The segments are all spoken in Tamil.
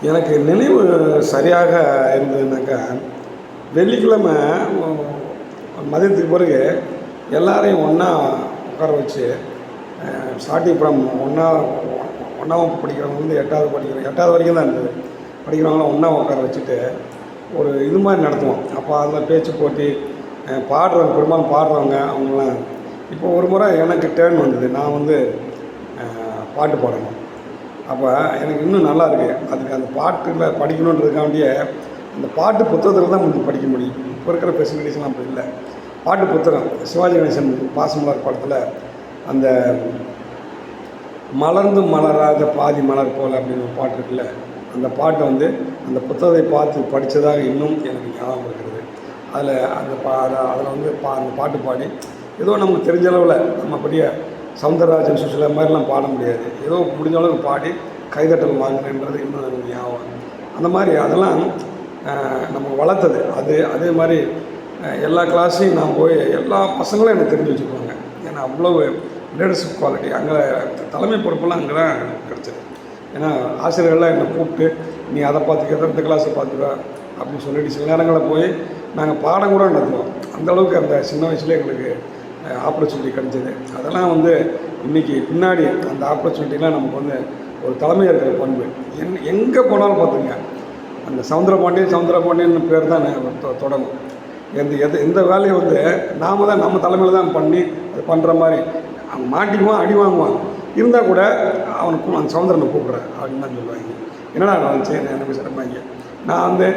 எனக்கு நினைவு சரியாக இருந்ததுனாக்கா, வெள்ளிக்கிழமை மதியத்துக்கு பிறகு எல்லாரையும் ஒன்றா உட்கார வச்சு, ஸ்டார்டிங் ஃப்ரம் ஒன்றாம் வகுப்பு படிக்கிறவங்க வந்து 8வது வரைக்கும் தான் இருந்தது. படிக்கிறவங்களாம் ஒன்றா உட்கார வச்சுட்டு ஒரு இது மாதிரி நடத்துவோம். அப்போ அதில் பேச்சு போட்டி, பாடுறவங்க பெரும்பாலும் பாடுறவங்க அவங்களாம். இப்போ ஒரு முறை எனக்கு டேர்ன் வந்தது. நான் வந்து பாட்டு பாடணும். அப்போ எனக்கு இன்னும் நல்லா இருக்குது. அதுக்கு அந்த பாட்டில் படிக்கணுன்றதுக்காண்டியே அந்த பாட்டு புத்தகத்தில் தான் கொஞ்சம் படிக்க முடியும். இப்போ இருக்கிற ஃபெசிலிட்டிஸ்லாம் அப்படி இல்லை. பாட்டு புத்தகம் சிவாஜி கணேசன் பாசமலர் படத்தில் அந்த மலர்ந்து மலராத பாதி மலர் போல் அப்படின்னு ஒரு பாட்டு இருக்குல்ல, அந்த பாட்டை வந்து அந்த புத்தகத்தை பார்த்து படித்ததாக இன்னும் எனக்கு ஞாபகம் இருக்கிறது. அதில் அதில் வந்து அந்த பாட்டு பாடி ஏதோ நமக்கு தெரிஞ்ச அளவில் நம்ம பெரிய சவுந்தரராஜன் சுசிலா மாதிரிலாம் பாட முடியாது. ஏதோ முடிஞ்ச அளவுக்கு பாடி கைதட்டல் வாங்கினேன்றது இன்னும் எனக்கு ஞாபகம். அந்த மாதிரி அதெல்லாம் நம்ம வளர்த்தது. அதே மாதிரி எல்லா கிளாஸையும் நான் போய் எல்லா பசங்களும் எனக்கு தெரிஞ்சு வச்சுக்குவாங்க. ஏன்னா அவ்வளவு லீடர்ஷிப் குவாலிட்டி அங்கே தலைமை பொறுப்பெல்லாம் அங்கே தான் எனக்கு கிடச்சிது. ஏன்னா ஆசிரியர்கள்லாம் என்னை கூப்பிட்டு நீ அதை பார்த்துக்க, இந்த கிளாஸை பார்த்துக்க அப்படின்னு சொல்லிட்டு சில நேரங்களில் போய் நாங்கள் பாடம் கூட நடத்துவோம். அந்தளவுக்கு அந்த சின்ன வயசுலேயே எங்களுக்கு ஆப்பர்ச்சுனிட்டி கிடச்சிது. அதெல்லாம் வந்து இன்றைக்கி பின்னாடி அந்த ஆப்பர்ச்சுனிட்டிலாம் நமக்கு வந்து ஒரு தலைமையாக இருக்கிற பண்பு. எங்கே போனாலும் பார்த்துங்க அந்த சவுந்தரபாண்டியன் பேர் தான் தொடங்கும். எந்த வேலையை வந்து நாம் தான் நம்ம தலைமையில் தான் பண்ணி அது பண்ணுற மாதிரி அவன் மாட்டிக்குவான், அடி வாங்குவான். இருந்தால் கூட அவனுக்கு அந்த சவுந்தரனை கூப்பிட்றேன் அப்படின்னு தான் சொல்லுவாங்க. என்னடா நான் செய்யணும் எனக்கு சிறப்பாங்க. நான் வந்து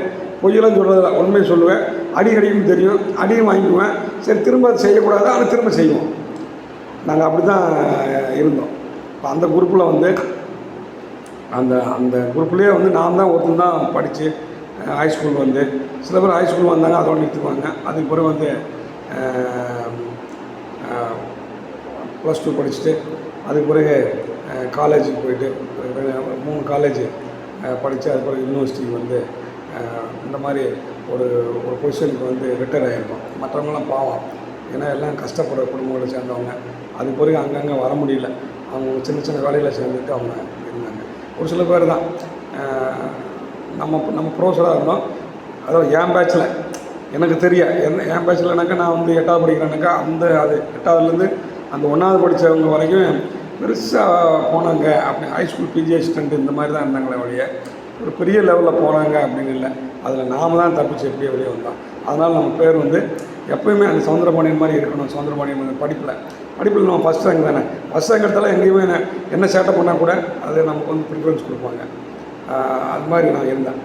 பொய்யெல்லாம் சொல்கிறதில்ல, உண்மையை சொல்லுவேன். அடிக்கடிக்கும் தெரியும், அடியும் வாங்கிக்குவேன். சரி திரும்ப அதை செய்யக்கூடாது, ஆனால் திரும்ப செய்வோம். நாங்கள் அப்படி தான் இருந்தோம். இப்போ அந்த குரூப்பில் வந்து அந்த குரூப்லேயே வந்து நான் தான் ஒருத்தன் தான் படித்து ஹைஸ்கூல் வந்து சில பேர் ஹைஸ்கூல் வந்தாங்க, அதோட நிறுத்துவாங்க. அதுக்கு பிறகு வந்து +2 படிச்சுட்டு அதுக்கு பிறகு காலேஜுக்கு போயிட்டு 3 காலேஜ் படித்து அது பிறகு யூனிவர்சிட்டிக்கு வந்து இந்த மாதிரி ஒரு பொசிஷனுக்கு வந்து ரிட்டையர் ஆகிருக்கோம். மற்றவங்களாம் பாவம், ஏன்னா எல்லாம் கஷ்டப்படுற குடும்பங்களை சேர்ந்தவங்க. அதுக்கு பிறகு அங்கங்கே வர முடியல. அவங்க சின்ன சின்ன வேலையில் சேர்ந்துட்டு அவங்க இருந்தாங்க. ஒரு சில பேர் தான் நம்ம ப்ரொஃபஸராக இருந்தோம். அதாவது என் பேட்சில் எனக்கு என் பேட்சில்னாக்கா நான் வந்து 8வது படிக்கிறேன்னாக்கா அது 8வதுலேருந்து அந்த 1வது படித்தவங்க வரைக்கும் பெருசாக போனாங்க. அப்படி ஹைஸ்கூல் பிஜி அசிஸ்டண்ட் இந்த மாதிரி தான் இருந்தாங்களே வழிய ஒரு பெரிய லெவலில் போனாங்க அப்படின்னு இல்லை. அதில் நாம் தான் தப்பிச்சு எப்படியே வெளியே வந்தோம். அதனால் நம்ம பேர் வந்து எப்போயுமே அந்த சவுந்தரபாண்டியன் மாதிரி இருக்கணும். சவுந்தரபாண்டியன் படிப்பில் நம்ம ஃபஸ்ட் ரேங்க் தானே. ஃபஸ்ட் ரேங்க் எடுத்தாலும் எங்கேயுமே என்ன சேட்டை பண்ணால் கூட அது நமக்கு வந்து ப்ரிஃபரன்ஸ் கொடுப்பாங்க. அது மாதிரி நான் இருந்தேன்.